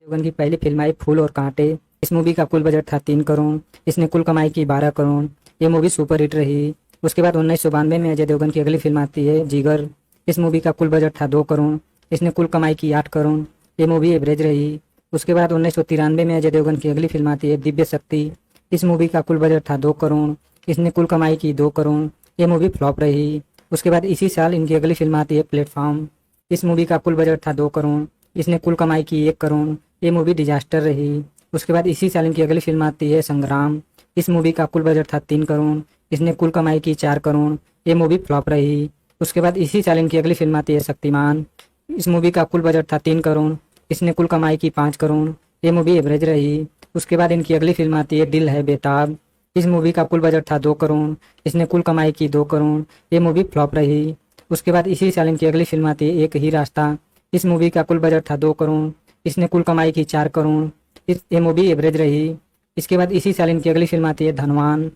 देवगन की पहली फिल्म आई फूल और कांटे। इस मूवी का कुल बजट था 3 करोड़। इसने कुल कमाई की 12 करोड़। ये मूवी सुपर हिट रही। उसके बाद 1992 में अजय देवगन की अगली फिल्म आती है जिगर। इस मूवी का कुल बजट था 2 करोड़। इसने कुल कमाई की 8 करोड़। ये मूवी एवरेज रही। उसके बाद 1993 में अजय देवगन की अगली फिल्म आती है दिव्य शक्ति। इस मूवी का कुल बजट था 2 करोड़। इसने कुल कमाई की 2 करोड़। ये मूवी फ्लॉप रही। उसके बाद इसी साल इनकी अगली फिल्म आती है प्लेटफॉर्म। इस मूवी का कुल बजट था 2 करोड़। इसने कुल कमाई की 1 करोड़। ये मूवी डिजास्टर रही। उसके बाद इसी साल इनकी अगली फिल्म आती है संग्राम। इस मूवी का कुल बजट था 3 करोड़। इसने कुल कमाई की 4 करोड़। ये मूवी फ्लॉप रही। उसके बाद इसी साल इनकी अगली फिल्म आती है शक्तिमान। इस मूवी का कुल बजट था 3 करोड़। इसने कुल कमाई की 5 करोड़। ये मूवी एवरेज रही। उसके बाद इनकी अगली फिल्म आती है दिल है बेताब। इस मूवी का कुल बजट था 2 करोड़। इसने कुल कमाई की 2 करोड़। ये मूवी फ्लॉप रही। उसके बाद इसी साल इनकी अगली फिल्म आती है एक ही रास्ता। इस मूवी का कुल बजट था 2 करोड़। इसने कुल कमाई की 4 करोड़। ये मूवी एवरेज रही। इसके बाद इसी साल इनकी अगली फिल्म आती है धनवान।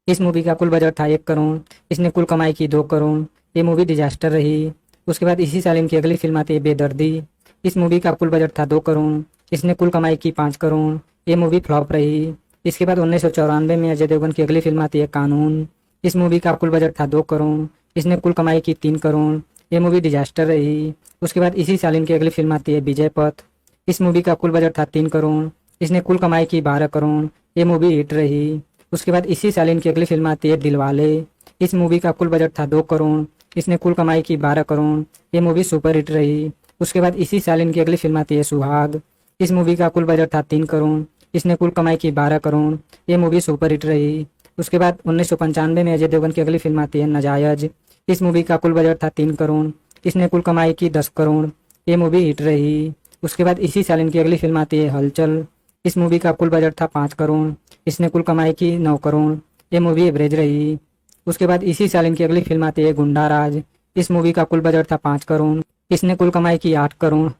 इस मूवी का कुल बजट था 1 करोड़। इसने कुल कमाई की 2 करोड़। ये मूवी डिजास्टर रही। उसके बाद इसी साल इनकी अगली फिल्म आती है बेदर्दी। इस मूवी का कुल बजट था 2 करोड़। इसने कुल कमाई की 5 करोड़। ये मूवी फ्लॉप रही। इसके बाद 1994 में अजय देवगन की अगली फिल्म आती है कानून। इस मूवी का कुल बजट था 2 करोड़। इसने कुल कमाई की 3 करोड़। ये मूवी डिजास्टर रही। उसके बाद इसी साल इनकी अगली फिल्म आती है विजय पथ। इस मूवी का कुल बजट था 3 करोड़। इसने कुल कमाई की 12 करोड़। ये मूवी हिट रही। उसके बाद इसी साल इनकी अगली फिल्म आती है दिलवाले। इस मूवी का कुल बजट था 2 करोड़। इसने कुल कमाई की 12 करोड़। ये मूवी सुपर हिट रही। उसके बाद इसी साल इनकी अगली फिल्म आती है सुहाग। इस मूवी का कुल बजट था 3 करोड़। इसने कुल कमाई की 12 करोड़। ये मूवी सुपर हिट रही। उसके बाद 1995 में अजय देवगन की अगली फिल्म आती है नाजायज। इस मूवी का कुल बजट था 3 करोड़। इसने कुल कमाई की 10 करोड़। ये मूवी हिट रही। उसके बाद इसी साल इनकी अगली फिल्म आती है हलचल। इस मूवी का कुल बजट था 5 करोड़। इसने कुल कमाई की 9 करोड़। ये मूवी एवरेज रही। उसके बाद इसी साल इनकी अगली फिल्म आती है गुंडा राज। इस मूवी का कुल बजट था 5 करोड़। इसने कुल कमाई की 8 करोड़।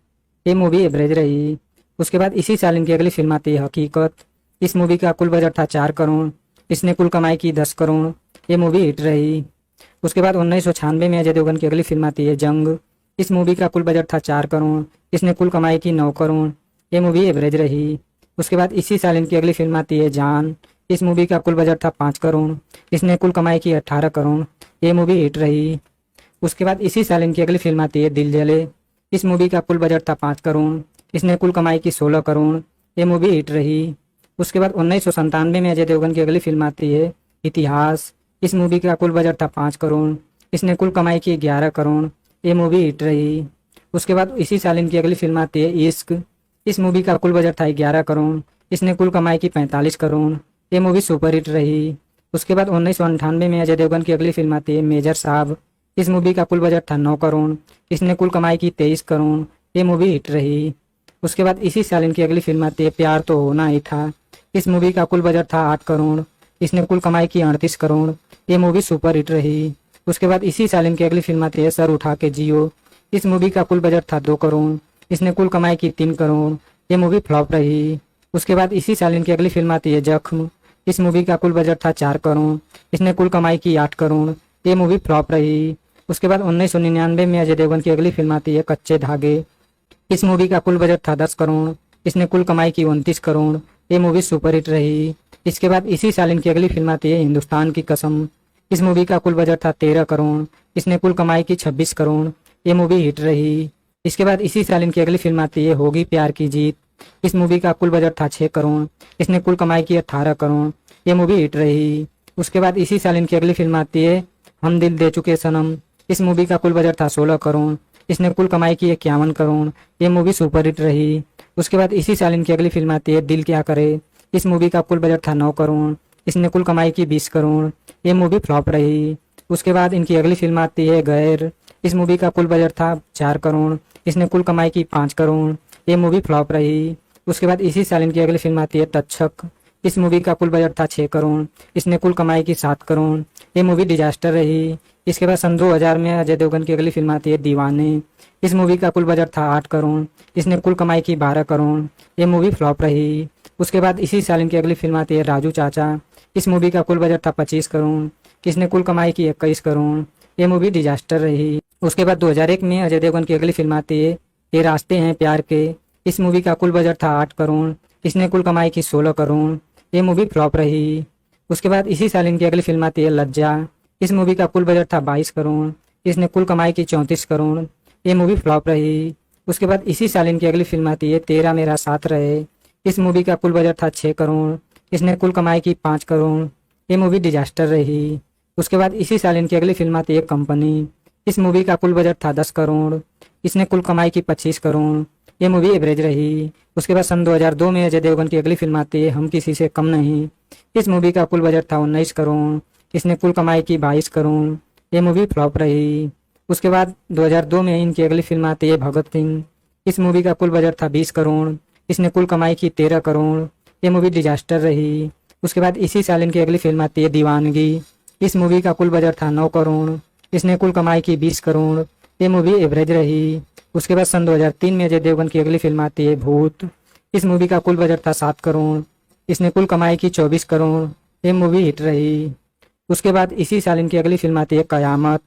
ये मूवी एवरेज रही। उसके बाद इसी साल इनकी अगली फिल्म आती है हकीकत। इस मूवी का कुल बजट था 4 करोड़। इसने कुल कमाई की 10 करोड़। ये मूवी हिट रही। उसके बाद 1996 में अजय देवगन की अगली फिल्म आती है जंग। इस मूवी का कुल बजट था 4 करोड़। इसने कुल कमाई की 9 करोड़। ये मूवी एवरेज रही। उसके बाद इसी साल इनकी अगली फिल्म आती है जान। इस मूवी का कुल बजट था 5 करोड़। इसने कुल कमाई की 18 करोड़। ये मूवी हिट रही। उसके बाद इसी साल इनकी अगली फिल्म आती है दिल जले। इस मूवी का कुल बजट था 5 करोड़। इसने कुल कमाई की 16 करोड़। ये मूवी हिट रही। उसके बाद 1997 में अजय देवगन की अगली फिल्म आती है इतिहास। इस मूवी का कुल बजट था 5 करोड़। इसने कुल कमाई की 11 करोड़। ये मूवी हिट रही। उसके बाद इसी साल इनकी अगली फिल्म आती है इश्क। इस मूवी का कुल बजट था 11 करोड़। इसने कुल कमाई की 45 करोड़। ये मूवी सुपर हिट रही। उसके बाद 1998 में अजय देवगन की अगली फिल्म आती है मेजर साहब। इस मूवी का कुल बजट था 9 करोड़। इसने कुल कमाई की 23 करोड़। ये मूवी हिट रही। उसके बाद इसी साल इनकी अगली फिल्म आती है प्यार तो होना ही था। इस मूवी का कुल बजट था 8 करोड़। इसने कुल कमाई की 38 करोड़। ये मूवी सुपर हिट रही। उसके बाद इसी साल इनकी अगली फिल्म आती है सर उठा के जियो। इस मूवी का कुल बजट था 2 करोड़। इसने कुल कमाई की 3 करोड़। ये मूवी फ्लॉप रही। उसके बाद इसी साल इनकी अगली फिल्म आती है जख्म। इस मूवी का कुल बजट था 4 करोड़। इसने कुल कमाई की 8 करोड़। ये मूवी फ्लॉप रही। उसके बाद 1999 में अजय देवगन की अगली फिल्म आती है कच्चे धागे। इस मूवी का कुल बजट था 10 करोड़। इसने कुल कमाई की 29 करोड़। ये मूवी सुपर हिट रही। इसके बाद इसी साल इनकी अगली फिल्म आती है हिंदुस्तान की कसम। इस मूवी का कुल बजट था 13 करोड़। इसने कुल कमाई की 26 करोड़। ये मूवी हिट रही। इसके बाद इसी साल इनकी अगली फिल्म आती है होगी प्यार की जीत। इस मूवी का कुल बजट था 6 करोड़। इसने कुल कमाई की 18 करोड़। ये मूवी हिट रही। उसके बाद इसी साल इनकी अगली फिल्म आती है हम दिल दे चुके सनम। इस मूवी का कुल बजट था 16 करोड़। इसने कुल कमाई की 51 करोड़। ये मूवी सुपर हिट रही। उसके बाद इसी साल इनकी अगली फिल्म आती है दिल क्या करे। इस मूवी का कुल बजट था 9 करोड़। इसने कुल कमाई की 20 करोड़। ये मूवी फ्लॉप रही। उसके बाद इनकी अगली फिल्म आती है गैर। इस मूवी का कुल बजट था 4 करोड़। इसने कुल कमाई की 5 करोड़। ये मूवी फ्लॉप रही। उसके बाद इसी साल इनकी अगली फिल्म आती है तक्षक। इस मूवी का कुल बजट था 6 करोड़। इसने कुल कमाई की 7 करोड़। ये मूवी डिजास्टर रही। इसके बाद सन 2000 में अजय देवगन की अगली फिल्म आती है दीवाने। इस मूवी का कुल बजट था 8 करोड़। इसने कुल कमाई की 12 करोड़। ये मूवी फ्लॉप रही। उसके बाद इसी साल इनकी अगली फिल्म आती है राजू चाचा। इस मूवी का कुल बजट था 25 करोड़। इसने कुल कमाई की 21 करोड़। ये मूवी डिजास्टर रही। उसके बाद 2001 में अजय देवगन की अगली फिल्म आती है ये रास्ते हैं प्यार के। इस मूवी का कुल बजट था 8 करोड़। इसने कुल कमाई की 16 करोड़। ये मूवी फ्लॉप रही। उसके बाद इसी साल इनकी अगली फिल्म आती है लज्जा। इस मूवी का कुल बजट था 22 करोड़। इसने कुल कमाई की 34 करोड़। ये मूवी फ्लॉप रही। उसके बाद इसी साल इनकी अगली फिल्म आती है तेरा मेरा साथ रहे। इस मूवी का कुल बजट था 6 करोड़। इसने कुल कमाई की 5 करोड़। ये मूवी डिजास्टर रही। उसके बाद इसी साल इनकी अगली फिल्म आती है कंपनी। इस मूवी का कुल बजट था 10 करोड़। इसने कुल कमाई की 25 करोड़। ये मूवी एवरेज रही। उसके बाद सन 2002 में अजय देवगन की अगली फिल्म आती है हम किसी से कम नहीं। इस मूवी का कुल बजट था 19 करोड़। इसने कुल कमाई की 22 करोड़। ये मूवी फ्लॉप रही। उसके बाद 2002 में इनकी अगली फिल्म आती है भगत सिंह। इस मूवी का कुल बजट था 20 करोड़। इसने कुल कमाई की 13 करोड़। ये मूवी डिजास्टर रही। उसके बाद इसी साल इनकी अगली फिल्म आती है दीवानगी। इस मूवी का कुल बजट था 9 करोड़। इसने कुल कमाई की 20 करोड़। ये मूवी एवरेज रही। उसके बाद सन 2003 में अजय देवगन की अगली फिल्म आती है भूत। इस मूवी का कुल बजट था 7 करोड़। इसने कुल कमाई की 24 करोड़। ये मूवी हिट रही। उसके बाद इसी साल इनकी अगली फिल्म आती है कयामत।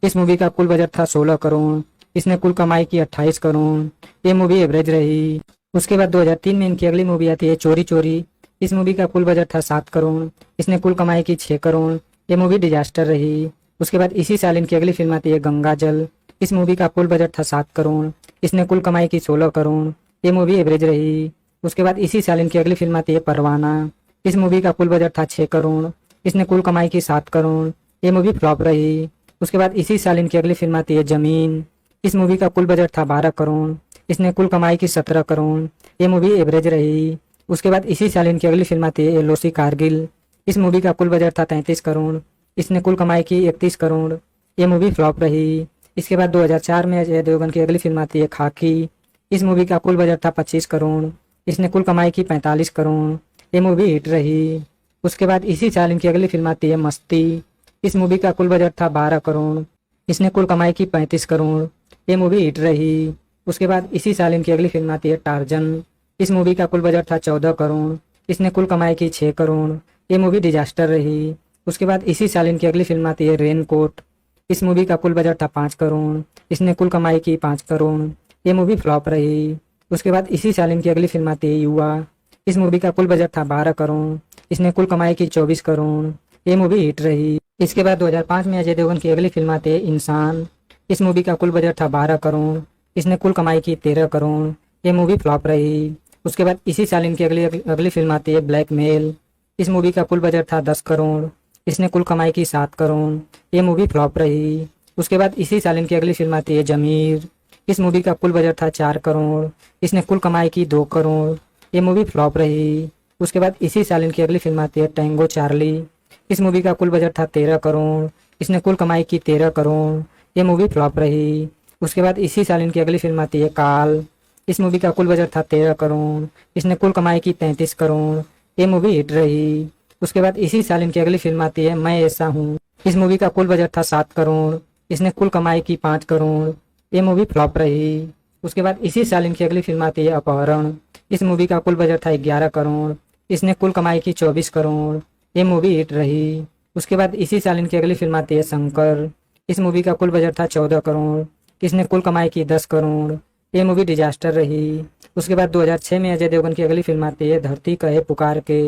इस मूवी का कुल बजट था 16 करोड़। इसने कुल कमाई की 28 करोड़। ये मूवी एवरेज रही। उसके बाद 2003 में इनकी अगली मूवी आती है चोरी चोरी। इस मूवी का कुल बजट था 7 करोड़। इसने कुल कमाई की 6 करोड़। ये मूवी डिजास्टर रही। उसके बाद इसी साल इनकी अगली फिल्म आती है गंगा जल। इस मूवी का कुल बजट था 7 करोड़। इसने कुल कमाई की 16 करोड़। ये मूवी एवरेज रही। उसके बाद इसी साल इनकी अगली फिल्म आती है परवाना। इस मूवी का कुल बजट था 6 करोड़। इसने कुल कमाई की 7 करोड़। ये मूवी फ्लॉप रही। उसके बाद इसी साल इनकी अगली फिल्म आती है जमीन। इस मूवी का कुल बजट था 12 करोड़। इसने कुल कमाई की 17 करोड़। ये मूवी एवरेज रही। उसके बाद इसी साल इनकी अगली फिल्म आती है एलओसी कारगिल। इस मूवी का कुल बजट था 33 करोड़। इसने कुल कमाई की 31 करोड़। ये मूवी फ्लॉप रही। इसके बाद 2004 में अजय देवगन की अगली फिल्म आती है खाकी। इस मूवी का कुल बजट था 25 करोड़। इसने कुल कमाई की 45 करोड़। ये मूवी हिट रही। उसके बाद इसी साल इनकी अगली फिल्म आती है मस्ती। इस मूवी का कुल बजट था 12 करोड़। इसने कुल कमाई की 35 करोड़। ये मूवी हिट रही। उसके बाद इसी साल इनकी अगली फिल्म आती है टार्जन। इस मूवी का कुल बजट था 14 करोड़। इसने कुल कमाई की 6 करोड़। ये मूवी डिजास्टर रही। उसके बाद इसी साल इनकी अगली फिल्म आती है रेनकोट। इस मूवी का कुल बजट था 5 करोड़। इसने कुल कमाई की 5 करोड़। ये मूवी फ्लॉप रही। उसके बाद इसी साल इनकी अगली फिल्म आती है युवा। इस मूवी का कुल बजट था 12 करोड़। इसने कुल कमाई की 24 करोड़। ये मूवी हिट रही। इसके बाद 2005 में अजय देवगन की अगली फिल्म आती है इंसान। इस मूवी का कुल बजट था 12 करोड़। इसने कुल कमाई की 13 करोड़। ये मूवी फ्लॉप रही। उसके बाद इसी साल इनकी अगली फिल्म आती है ब्लैकमेल। इस मूवी का कुल बजट था 10 करोड़। इसने कुल कमाई की 7 करोड़। ये मूवी फ्लॉप रही। उसके बाद इसी साल इनकी अगली फिल्म आती है जमीर। इस मूवी का कुल बजट था 4 करोड़। इसने कुल कमाई की 2 करोड़। ये मूवी फ्लॉप रही। उसके बाद इसी साल इनकी अगली फिल्म आती है टैंगो चार्ली। इस मूवी का कुल बजट था 13 करोड़। इसने कुल कमाई की 13 करोड़। ये मूवी फ्लॉप रही। उसके बाद इसी साल इनकी अगली फिल्म आती है काल। इस मूवी का कुल बजट था 13 करोड़। इसने कुल कमाई की 33 करोड़। ये मूवी हिट रही। उसके बाद इसी साल इनकी अगली फिल्म आती है मैं ऐसा हूँ। इस मूवी का कुल बजट था 7 करोड़। इसने कुल कमाई की 5 करोड़। ये मूवी फ्लॉप रही। उसके बाद इसी साल इनकी अगली फिल्म आती है अपहरण। इस मूवी का कुल बजट था 11 करोड़। इसने कुल कमाई की 24 करोड़। ये मूवी हिट रही। उसके बाद इसी साल इनकी अगली फिल्म आती है शंकर। इस मूवी का कुल बजट था 14 करोड़। इसने कुल कमाई की 10 करोड़। ये मूवी डिजास्टर रही। उसके बाद 2006 में अजय देवगन की अगली फिल्म आती है धरती कहे पुकार के।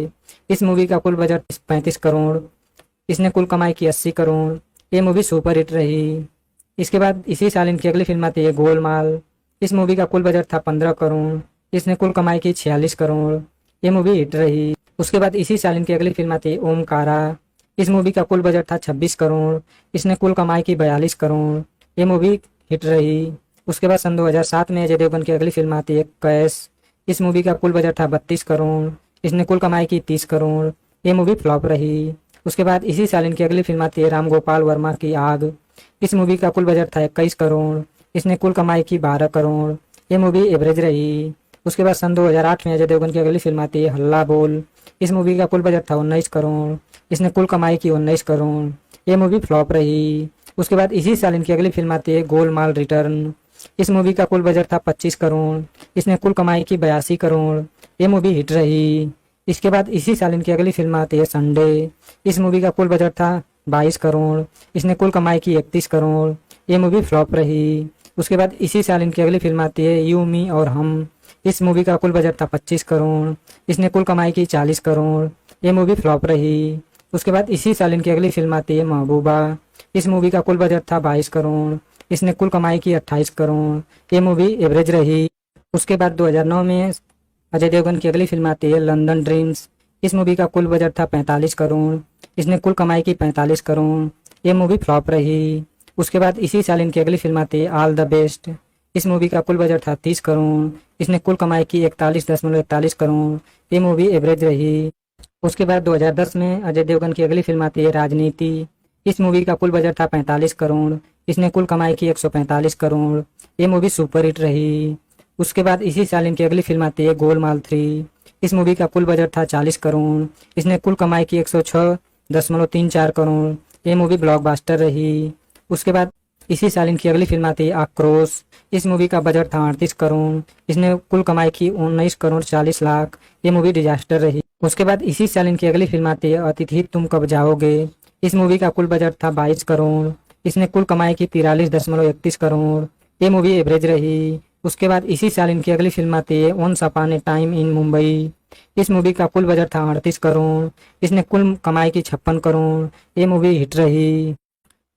इस मूवी का कुल बजट 35 करोड़। इसने कुल कमाई की 80 करोड़। ये मूवी सुपर हिट रही। इसके बाद इसी साल इनकी अगली फिल्म आती है गोलमाल। इस मूवी का कुल बजट था 15 करोड़। इसने कुल कमाई की 46 करोड़। ये मूवी हिट रही। उसके बाद इसी साल इनकी अगली फिल्म आती है ओमकारा। इस मूवी का कुल बजट था 26 करोड़। इसने कुल कमाई की 42 करोड़। ये मूवी हिट रही। उसके बाद सन 2007 में अजय देवगन की अगली फिल्म आती है कैश। इस मूवी का कुल बजट था 32 करोड़। इसने कुल कमाई की 30 करोड़। ये मूवी फ्लॉप रही। उसके बाद इसी साल इनकी अगली फिल्म आती है राम गोपाल वर्मा की आग। इस मूवी का कुल बजट था 21 करोड़। इसने कुल कमाई की 12 करोड़। ये मूवी एवरेज रही। उसके बाद सन 2008 में अजय देवगन की अगली फिल्म आती है हल्ला बोल। इस मूवी का कुल बजट था 19 करोड़। इसने कुल कमाई की 19 करोड़। ये मूवी फ्लॉप रही। उसके बाद इसी साल इनकी अगली फिल्म आती है गोलमाल रिटर्न। इस मूवी का कुल बजट था 25 करोड़। इसने कुल कमाई की 82 करोड़। ये मूवी हिट रही। इसके बाद इसी साल इनकी अगली फिल्म आती है संडे। इस मूवी का कुल बजट था 22 करोड़। इसने कुल कमाई की 31 करोड़। ये मूवी फ्लॉप रही। उसके बाद इसी साल इनकी अगली फिल्म आती है यू मी और हम। इस मूवी का कुल बजट था 25 करोड़। इसने कुल कमाई की 40 करोड़। ये मूवी फ्लॉप रही। उसके बाद इसी साल इनकी अगली फिल्म आती है महबूबा। इस मूवी का कुल बजट था 22 करोड़। इसने कुल कमाई की 28 करोड़। ये मूवी एवरेज रही। उसके बाद 2009 में अजय देवगन की अगली फिल्म आती है लंदन ड्रीम्स। इस मूवी का कुल बजट था 45 करोड़। इसने कुल कमाई की 45 करोड़। ये मूवी फ्लॉप रही। उसके बाद इसी साल इनकी अगली फिल्म आती है ऑल द बेस्ट। इस मूवी का कुल बजट था 30 करोड़। इसने कुल कमाई की 41.41 करोड़। ये मूवी एवरेज रही। उसके बाद 2010 में अजय देवगन की अगली फिल्म आती है राजनीति। इस मूवी का कुल बजट था 45 करोड़। इसने कुल कमाई की 145 करोड़। ये मूवी सुपर हिट रही। उसके बाद इसी साल इनकी अगली फिल्म आती है गोलमाल 3। इस मूवी का कुल बजट था 40 करोड़। इसने कुल कमाई की 106.34 करोड़। ये मूवी ब्लॉकबस्टर रही। उसके बाद इसी साल इनकी अगली फिल्म आती है आक्रोश। इस मूवी का बजट था 38 करोड़। इसने कुल कमाई की 19 करोड़ 40 लाख। ये मूवी डिजास्टर रही। उसके बाद इसी साल इनकी अगली फिल्म आती है अतिथि तुम कब जाओगे। इस मूवी का कुल बजट था 22 करोड़। इसने कुल कमाई की 43.31 करोड़। ये मूवी एवरेज रही। उसके बाद इसी साल इनकी अगली फिल्म आती है once upon a time in Mumbai. इस मूवी का कुल बजट था 38 करोड़। इसने कुल कमाई की 56 करोड़। ये मूवी हिट रही।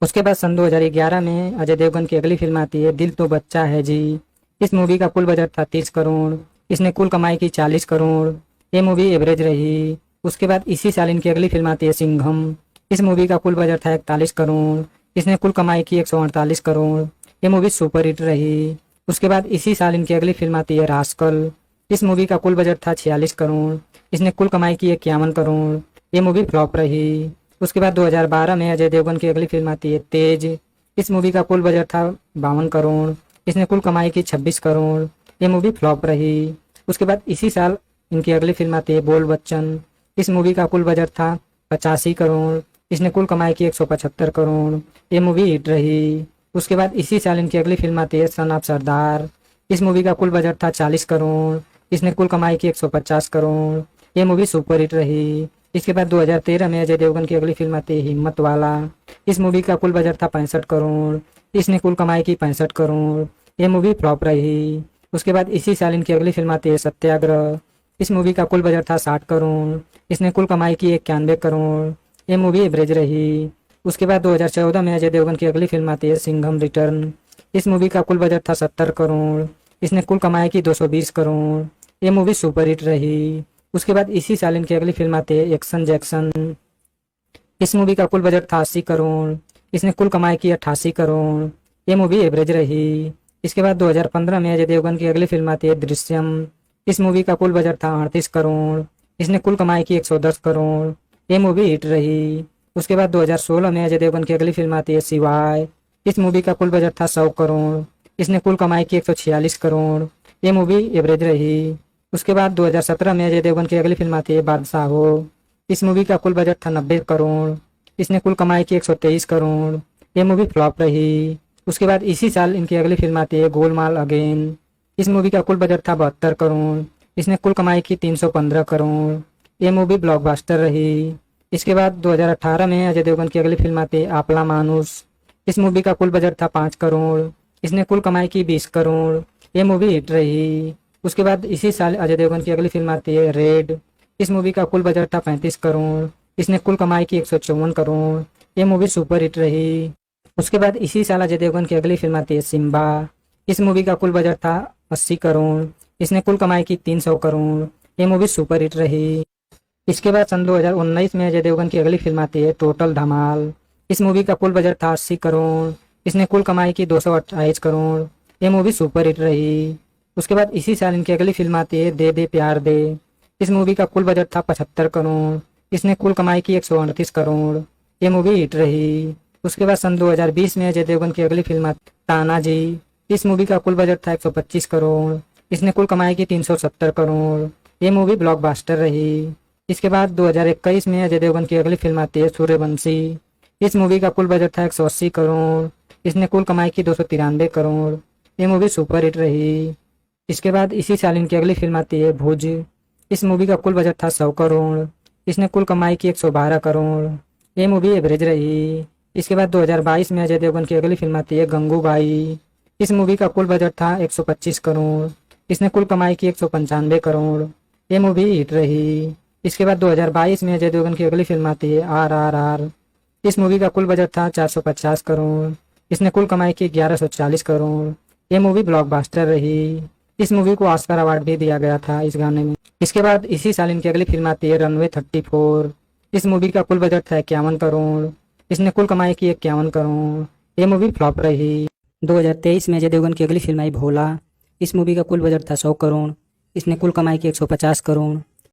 उसके बाद सन 2011 में अजय देवगन की अगली फिल्म आती है दिल तो बच्चा है जी। इस मूवी का कुल बजट था 30 करोड़। इसने कुल कमाई की 40 करोड़। ये मूवी एवरेज रही। उसके बाद इसी साल इनकी अगली फिल्म आती है सिंघम। इस मूवी का कुल बजट था 41 करोड़। इसने कुल कमाई की 148 करोड़। ये मूवी सुपर हिट रही। उसके बाद इसी साल इनकी अगली फिल्म आती है रास्कल। इस मूवी का कुल बजट था 46 करोड़। इसने कुल कमाई की 51 करोड़। ये मूवी फ्लॉप रही। उसके बाद 2012 में अजय देवगन की अगली फिल्म आती है तेज। इस मूवी का कुल बजट था 52 करोड़। इसने कुल कमाई की 26 करोड़। ये मूवी फ्लॉप रही। उसके बाद इसी साल इनकी अगली फिल्म आती है बोल बच्चन। इस मूवी का कुल बजट था 85 करोड़। इसने कुल कमाई की 175 करोड़। ये मूवी हिट रही। उसके बाद इसी साल इनकी अगली फिल्म आती है सन ऑफ सरदार। इस मूवी का कुल बजट था 40 करोड़। इसने कुल कमाई की 150 करोड़। ये मूवी सुपर हिट रही। इसके बाद 2013 में अजय देवगन की अगली फिल्म आती है हिम्मत वाला। इस मूवी का कुल बजट था 65 करोड़। इसने कुल कमाई की 65 करोड़। ये मूवी फ्लॉप रही। उसके बाद इसी साल इनकी अगली फिल्म आती है सत्याग्रह। इस मूवी का कुल बजट था 60 करोड़। इसने कुल कमाई की 91 करोड़। ये मूवी एवरेज रही। उसके बाद 2014 में अजय देवगन की अगली फिल्म आती है सिंघम रिटर्न। इस मूवी का कुल बजट था 70 करोड़। इसने कुल कमाई की 220 करोड़। ये मूवी सुपर हिट रही। उसके बाद इसी साल इनकी अगली फिल्म आती है एक्शन जैक्सन। इस मूवी का कुल बजट था 80 करोड़। इसने कुल कमाई की 88 करोड़। ये मूवी एवरेज रही। इसके बाद 2015 में अजय देवगन की अगली फिल्म आती है दृश्यम। इस मूवी का कुल बजट था 38 करोड़। इसने कुल कमाई की 110 करोड़। ये मूवी हिट रही। उसके बाद 2016 में अजय देवगन की अगली फिल्म आती है शिवाय। इस मूवी का कुल बजट था 100 करोड़। इसने कुल कमाई की 146 करोड़। ये मूवी एवरेज रही। उसके बाद 2017 में अजय देवगन की अगली फिल्म आती है बादशाह हो। इस मूवी का कुल बजट था 90 करोड़। इसने कुल कमाई की 123 करोड़। ये मूवी फ्लॉप रही। उसके बाद इसी साल इनकी अगली फिल्म आती है गोलमाल अगेन। इस मूवी का कुल बजट था 72 करोड़। इसने कुल कमाई की 315 करोड़। ये मूवी ब्लॉकबस्टर रही। इसके बाद 2018 में अजय देवगन की अगली फिल्म आती है आपला मानुस। इस मूवी का कुल बजट था 5 करोड़। इसने कुल कमाई की 20 करोड़। ये मूवी हिट रही। उसके बाद इसी साल अजय देवगन की अगली फिल्म आती है रेड। इस मूवी का कुल बजट था 35 करोड़। इसने कुल कमाई की 154 करोड़। ये मूवी सुपर हिट रही। उसके बाद इसी साल अजय देवगन की अगली फिल्म आती है सिम्बा। इस मूवी का कुल बजट था 80 करोड़। इसने कुल कमाई की 300 करोड़। ये मूवी सुपर हिट रही। इसके बाद सन 2019 में अजय देवगन की अगली फिल्म आती है टोटल धमाल। इस मूवी का कुल बजट था 80 करोड़। इसने कुल कमाई की 228 करोड़। ये मूवी सुपर हिट रही। उसके बाद इसी साल इनकी अगली फिल्म आती है दे दे प्यार दे। इस मूवी का कुल बजट था 75 करोड़। इसने कुल कमाई की 138 करोड़। ये मूवी हिट रही। उसके बाद सन 2020 में अजय देवगन की अगली फिल्म आती तानाजी। इस मूवी का कुल बजट था 125 करोड़। इसने कुल कमाई की 370 करोड़। ये मूवी ब्लॉकबस्टर रही। इसके बाद 2021 में अजय देवगन की अगली फिल्म आती है सूर्यवंशी। इस मूवी का कुल बजट था 180 करोड़। इसने कुल कमाई की 293 करोड़। ये मूवी सुपर हिट रही। इसके बाद इसी साल इनकी अगली फिल्म आती है भुज। इस मूवी का कुल बजट था 100 करोड़। इसने कुल कमाई की 112 करोड़। ये मूवी एवरेज रही। इसके बाद 2022 में अजय देवगन की अगली फिल्म आती है गंगूबाई। इस मूवी का कुल बजट था 125 करोड़। इसने कुल कमाई की 195 करोड़। ये मूवी हिट रही। इसके बाद 2022 में अजय देवगन की अगली फिल्म आती है RRR। इस मूवी का कुल बजट था 450 करोड़। इसने कुल कमाई की 1140 करोड़। ये मूवी ब्लॉकबस्टर रही। इस मूवी को ऑस्कर अवार्ड भी दिया गया था इस गाने में। इसके बाद इसी साल इनकी अगली फिल्म आती है रनवे 34। इस मूवी का कुल बजट था 51 करोड़। इसने कुल कमाई की 51 करोड़। ये मूवी फ्लॉप रही। 2023 में अजय देवगन की अगली फिल्म आई भोला। इस मूवी का कुल बजट था 100 करोड़। इसने कुल कमाई की 150 करोड़।